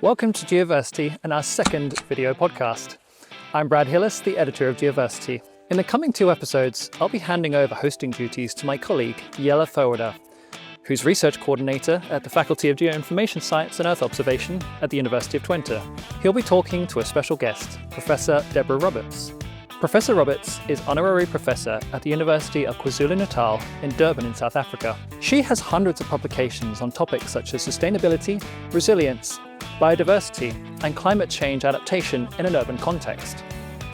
Welcome to Geoversity and our second video podcast. I'm Brad Hillis, the editor of Geoversity. In the coming 2 episodes, I'll be handing over hosting duties to my colleague, Jelle Ferwerda, who's research coordinator at the Faculty of Geoinformation Science and Earth Observation at the University of Twente. He'll be talking to a special guest, Professor Debra Roberts. Professor Roberts is Honorary Professor at the University of KwaZulu-Natal in Durban in South Africa. She has hundreds of publications on topics such as sustainability, resilience, biodiversity, and climate change adaptation in an urban context.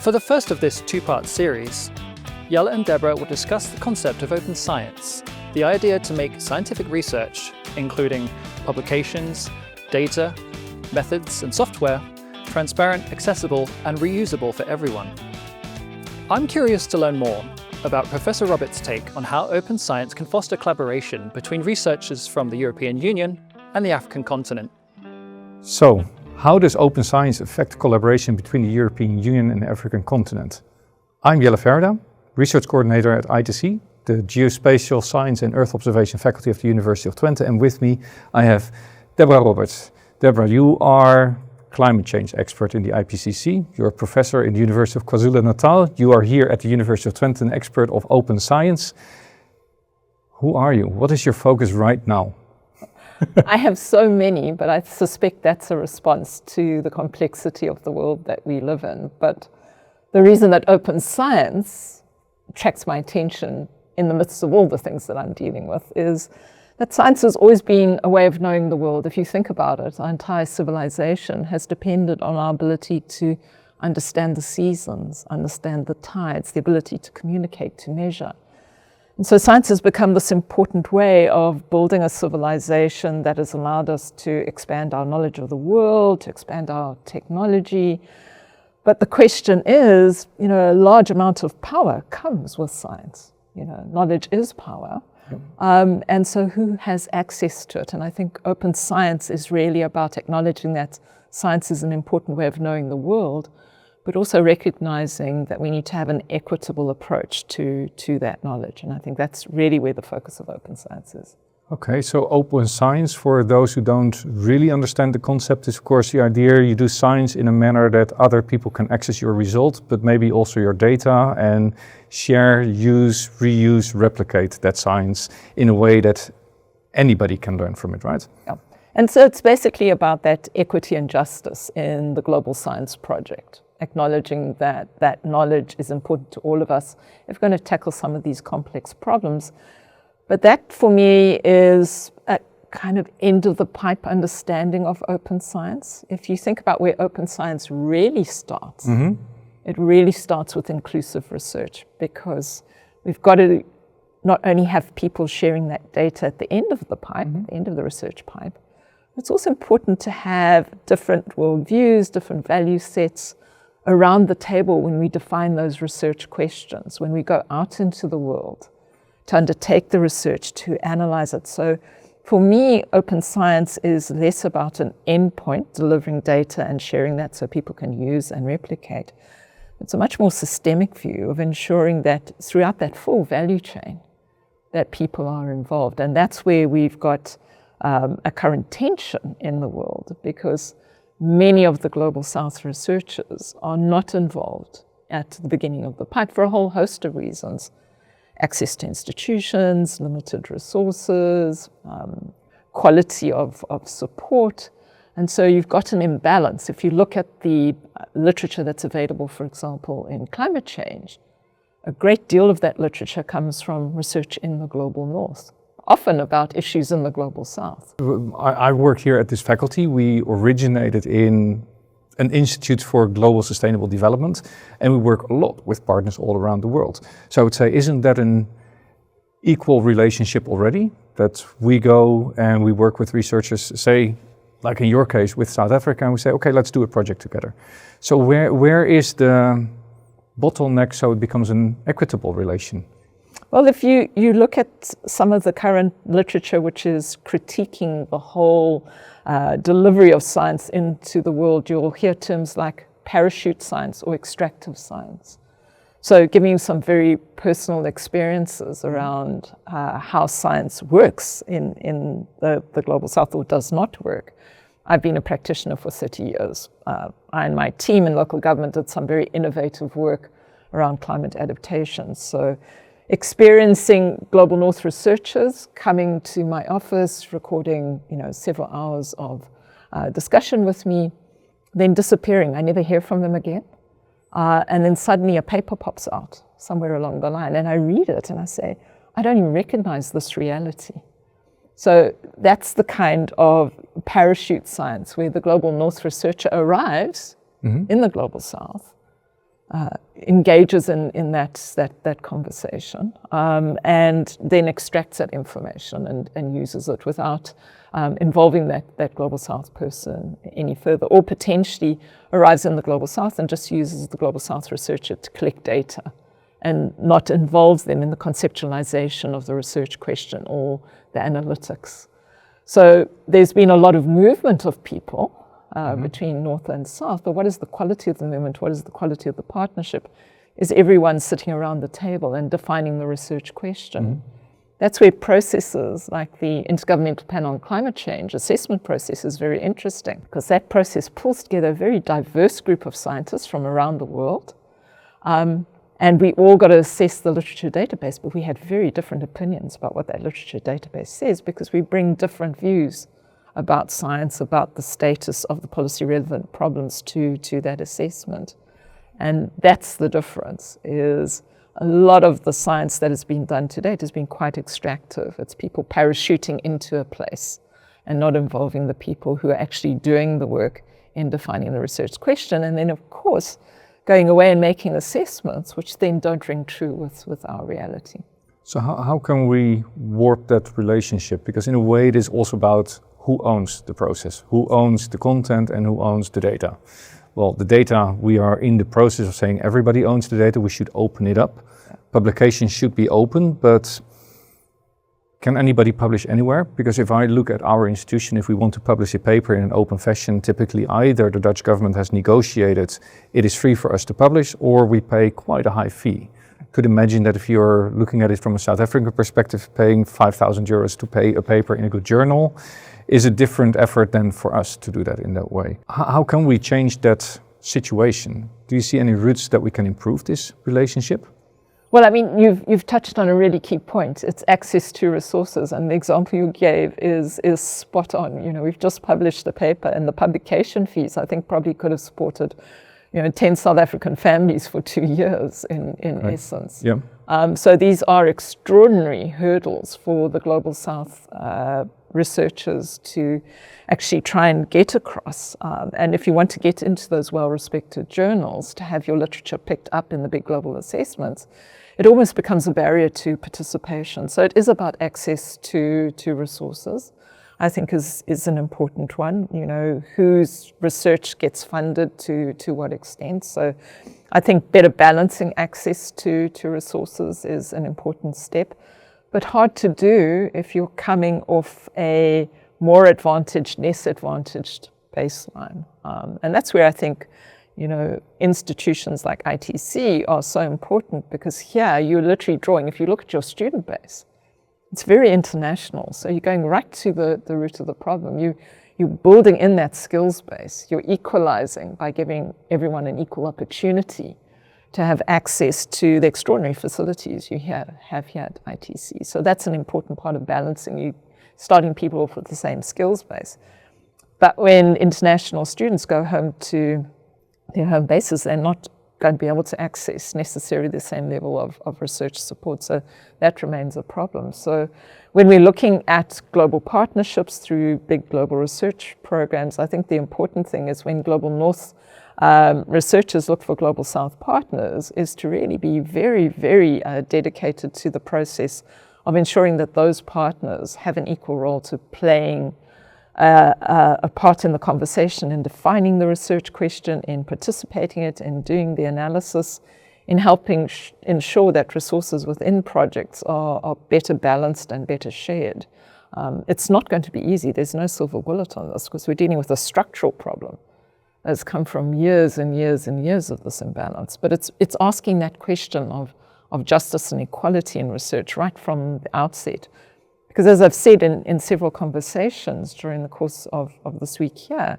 For the first of this 2-part series, Jelle and Debra will discuss the concept of open science, the idea to make scientific research, including publications, data, methods, and software, transparent, accessible, and reusable for everyone. I'm curious to learn more about Professor Roberts' take on how open science can foster collaboration between researchers from the European Union and the African continent. So, how does open science affect collaboration between the European Union and the African continent? I'm Jelle Ferwerda, research coordinator at ITC, the Geospatial Science and Earth Observation Faculty of the University of Twente, and with me I have Debra Roberts. Debra, you are climate change expert in the IPCC. You're a professor in the University of KwaZulu-Natal. You are here at the University of Twente, an expert of open science. Who are you? What is your focus right now? I have so many, but I suspect that's a response to the complexity of the world that we live in. But the reason that open science attracts my attention in the midst of all the things that I'm dealing with is that science has always been a way of knowing the world. If you think about it, our entire civilization has depended on our ability to understand the seasons, understand the tides, the ability to communicate, to measure. And so science has become this important way of building a civilization that has allowed us to expand our knowledge of the world, to expand our technology. But the question is, a large amount of power comes with science. Knowledge is power. And so who has access to it? And I think open science is really about acknowledging that science is an important way of knowing the world, but also recognizing that we need to have an equitable approach to that knowledge. And I think that's really where the focus of open science is. Okay, so open science, for those who don't really understand the concept, is of course the idea you do science in a manner that other people can access your result, but maybe also your data, and share, use, reuse, replicate that science in a way that anybody can learn from it, right? Yeah. And so it's basically about that equity and justice in the global science project, acknowledging that that knowledge is important to all of us if we're going to tackle some of these complex problems. But that, for me, is a kind of end-of-the-pipe understanding of open science. If you think about where open science really starts, it really starts with inclusive research, because we've got to not only have people sharing that data at the end of the pipe, at the end of the research pipe, it's also important to have different worldviews, different value sets around the table when we define those research questions, when we go out into the world to undertake the research, to analyze it. So for me, open science is less about an endpoint, delivering data and sharing that so people can use and replicate. It's a much more systemic view of ensuring that throughout that full value chain, that people are involved. And that's where we've got a current tension in the world, because many of the Global South researchers are not involved at the beginning of the pipe for a whole host of reasons. Access to institutions, limited resources, quality of support. And so you've got an imbalance. If you look at the literature that's available, for example, in climate change, a great deal of that literature comes from research in the global north, often about issues in the global south. I work here at this faculty. We originated in an Institute for Global Sustainable Development, and we work a lot with partners all around the world. So I would say, isn't that an equal relationship already? That we go and we work with researchers, say, like in your case with South Africa, and we say, okay, let's do a project together. So where is the bottleneck so it becomes an equitable relation? Well, if you look at some of the current literature which is critiquing the whole delivery of science into the world, you'll hear terms like parachute science or extractive science. So giving you some very personal experiences around how science works in the global south or does not work. I've been a practitioner for 30 years. I and my team in local government did some very innovative work around climate adaptation. So experiencing Global North researchers coming to my office, recording several hours of discussion with me, then disappearing. I never hear from them again. And then suddenly a paper pops out somewhere along the line, and I read it and I say, I don't even recognize this reality. So that's the kind of parachute science where the Global North researcher arrives in the Global South, engages in that conversation, and then extracts that information and uses it without involving that Global South person any further, or potentially arrives in the Global South and just uses the Global South researcher to collect data and not involves them in the conceptualization of the research question or the analytics. So there's been a lot of movement of people between North and South, but what is the quality of the movement? What is the quality of the partnership? Is everyone sitting around the table and defining the research question? That's where processes like the Intergovernmental Panel on Climate Change assessment process is very interesting, because that process pulls together a very diverse group of scientists from around the world. And we all got to assess the literature database, but we had very different opinions about what that literature database says, because we bring different views about science, about the status of the policy relevant problems to that assessment. And that's the difference, is a lot of the science that has been done to date has been quite extractive. It's people parachuting into a place and not involving the people who are actually doing the work in defining the research question. And then, of course, going away and making assessments which then don't ring true with our reality. So how can we warp that relationship? Because in a way it is also about who owns the process, who owns the content and who owns the data. Well, the data, we are in the process of saying everybody owns the data, we should open it up. Publication should be open, but can anybody publish anywhere? Because if I look at our institution, if we want to publish a paper in an open fashion, typically either the Dutch government has negotiated it is free for us to publish, or we pay quite a high fee. Could imagine that if you're looking at it from a South African perspective, paying 5,000 euros to pay a paper in a good journal is a different effort than for us to do that in that way. How can we change that situation? Do you see any routes that we can improve this relationship? Well, I mean, you've touched on a really key point. It's access to resources, and the example you gave is spot on. We've just published a paper, and the publication fees, I think, probably could have supported 10 South African families for 2 years in right. essence. Yeah. So these are extraordinary hurdles for the Global South researchers to actually try and get across. And if you want to get into those well-respected journals, to have your literature picked up in the big global assessments, it almost becomes a barrier to participation. So it is about access to resources, I think is an important one. Whose research gets funded to what extent. So I think better balancing access to resources is an important step, but hard to do if you're coming off a more advantaged, less advantaged baseline. And that's where I think institutions like ITC are so important, because here you're literally drawing, if you look at your student base, it's very international. So you're going right to the root of the problem. You're building in that skills base. You're equalizing by giving everyone an equal opportunity to have access to the extraordinary facilities you have here at ITC. So that's an important part of balancing. You starting people off with the same skills base. But when international students go home to their home bases, they're not going to be able to access necessarily the same level of research support. So that remains a problem. So when we're looking at global partnerships through big global research programs, I think the important thing is when Global North researchers look for Global South partners is to really be very, very dedicated to the process of ensuring that those partners have an equal role to playing a part in the conversation, in defining the research question, in participating in it, in doing the analysis, in helping ensure that resources within projects are better balanced and better shared. It's not going to be easy. There's no silver bullet on this, because we're dealing with a structural problem that's come from years and years and years of this imbalance. But it's asking that question of justice and equality in research right from the outset. Because as I've said in several conversations during the course of this week here,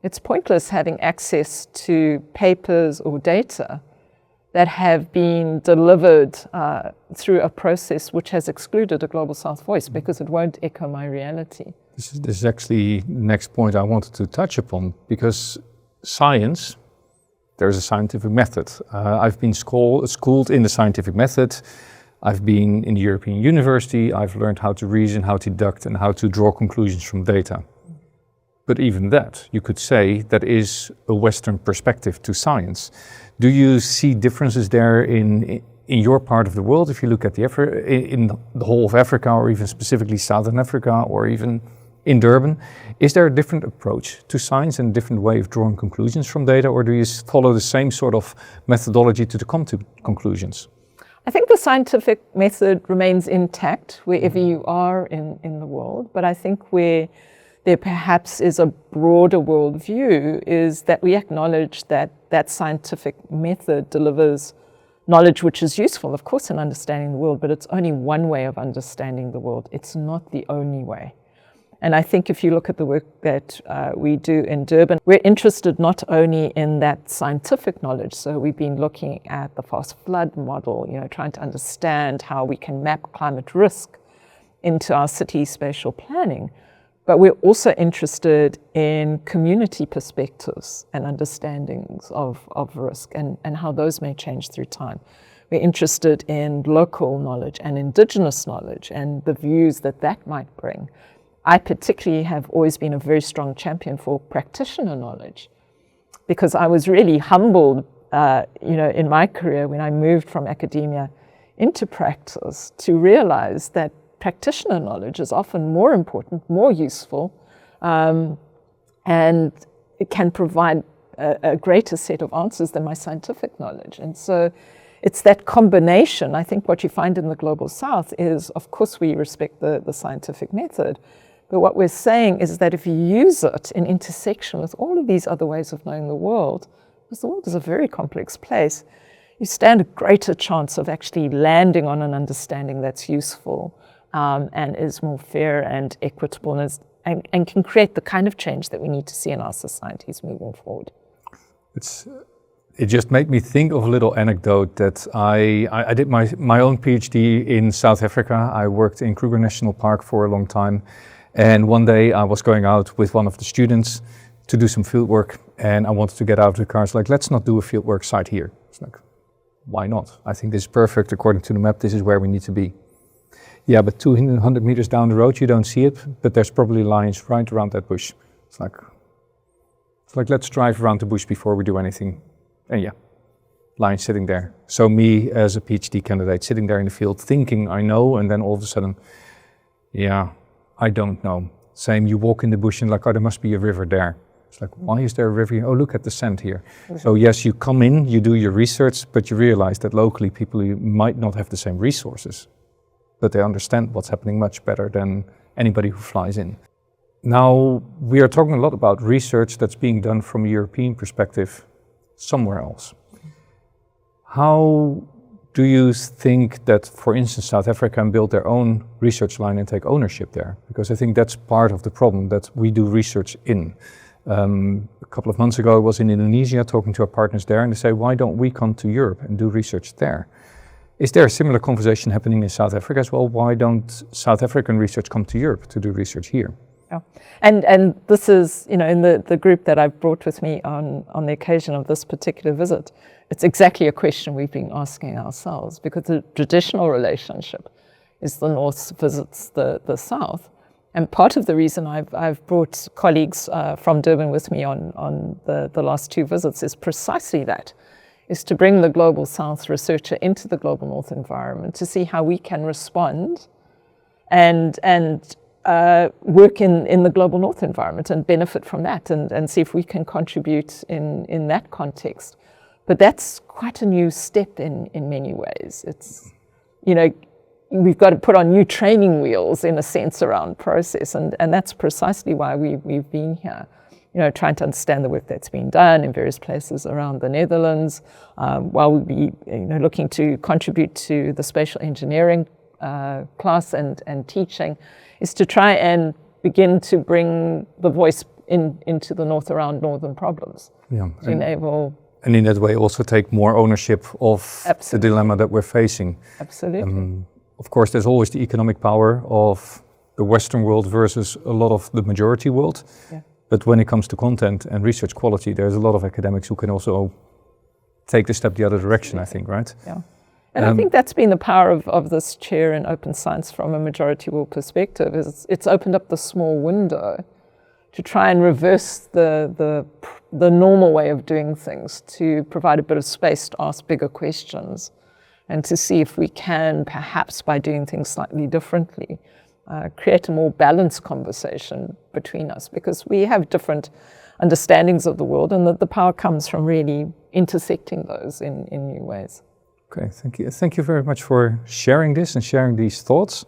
it's pointless having access to papers or data that have been delivered through a process which has excluded a Global South voice, because it won't echo my reality. This is actually the next point I wanted to touch upon, because science, there's a scientific method. I've been schooled in the scientific method. I've been in the European University. I've learned how to reason, how to deduct, and how to draw conclusions from data. But even that, you could say, that is a Western perspective to science. Do you see differences there in your part of the world, if you look at in the whole of Africa, or even specifically Southern Africa, or even in Durban? Is there a different approach to science and a different way of drawing conclusions from data, or do you follow the same sort of methodology to come to conclusions? I think the scientific method remains intact wherever you are in the world, but I think where there perhaps is a broader worldview is that we acknowledge that scientific method delivers knowledge which is useful, of course, in understanding the world, but it's only one way of understanding the world. It's not the only way. And I think if you look at the work that we do in Durban, we're interested not only in that scientific knowledge. So we've been looking at the fast flood model, trying to understand how we can map climate risk into our city spatial planning. But we're also interested in community perspectives and understandings of risk and how those may change through time. We're interested in local knowledge and indigenous knowledge and the views that might bring. I particularly have always been a very strong champion for practitioner knowledge, because I was really humbled, in my career when I moved from academia into practice, to realize that practitioner knowledge is often more important, more useful, and it can provide a greater set of answers than my scientific knowledge. And so it's that combination. I think what you find in the Global South is, of course, we respect the scientific method, but what we're saying is that if you use it in intersection with all of these other ways of knowing the world, because the world is a very complex place, you stand a greater chance of actually landing on an understanding that's useful and is more fair and equitable and can create the kind of change that we need to see in our societies moving forward. It just made me think of a little anecdote that I did my own PhD in South Africa. I worked in Kruger National Park for a long time. And one day I was going out with one of the students to do some field work, and I wanted to get out of the car. It's like, let's not do a field work site here. It's like, why not? I think this is perfect. According to the map, this is where we need to be. Yeah, but 200 meters down the road, you don't see it, but there's probably lions right around that bush. It's like let's drive around the bush before we do anything. And yeah, lions sitting there. So me as a PhD candidate sitting there in the field thinking I know, and then all of a sudden, yeah, I don't know. Same, you walk in the bush and like, oh, there must be a river there. It's like, why is there a river here? Oh, look at the sand here. Mm-hmm. So yes, you come in, you do your research, but you realize that locally people might not have the same resources, but they understand what's happening much better than anybody who flies in. Now, we are talking a lot about research that's being done from a European perspective somewhere else. How do you think that, for instance, South Africa can build their own research line and take ownership there? Because I think that's part of the problem that we do research in. A couple of months ago, I was in Indonesia talking to our partners there, and they say, why don't we come to Europe and do research there? Is there a similar conversation happening in South Africa as well? Why don't South African research come to Europe to do research here? Yeah. And this is, in the group that I've brought with me on the occasion of this particular visit, it's exactly a question we've been asking ourselves, because the traditional relationship is the North visits the South. And part of the reason I've brought colleagues from Durban with me on the last two visits is precisely that, is to bring the Global South researcher into the Global North environment to see how we can respond and work in the Global North environment and benefit from that and see if we can contribute in that context. But that's quite a new step in many ways. It's, we've got to put on new training wheels in a sense around process, and that's precisely why we've been here, trying to understand the work that's been done in various places around the Netherlands, while we'll be looking to contribute to the spatial engineering class and teaching is to try and begin to bring the voice into the north around northern problems. Yeah. To enable... And in that way also take more ownership of the dilemma that we're facing. Absolutely. Of course, there's always the economic power of the Western world versus a lot of the majority world. Yeah. But when it comes to content and research quality, there's a lot of academics who can also take the step the other direction, I think, right? Yeah. And I think that's been the power of this chair in open science from a majority world perspective, is it's opened up the small window to try and reverse the normal way of doing things, to provide a bit of space to ask bigger questions and to see if we can, perhaps by doing things slightly differently, create a more balanced conversation between us, because we have different understandings of the world, and that the power comes from really intersecting those in new ways. Okay, thank you. Thank you very much for sharing this and sharing these thoughts.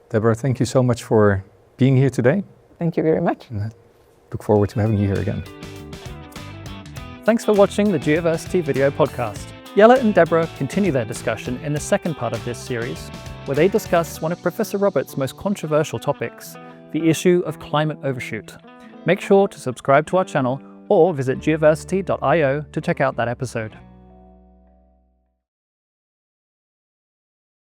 Deborah, thank you so much for being here today. Thank you very much. And I look forward to having you here again. Thanks for watching the Geoversity Video Podcast. Jelle and Debra continue their discussion in the second part of this series, where they discuss one of Professor Roberts' most controversial topics, the issue of climate overshoot. Make sure to subscribe to our channel or visit geoversity.io to check out that episode.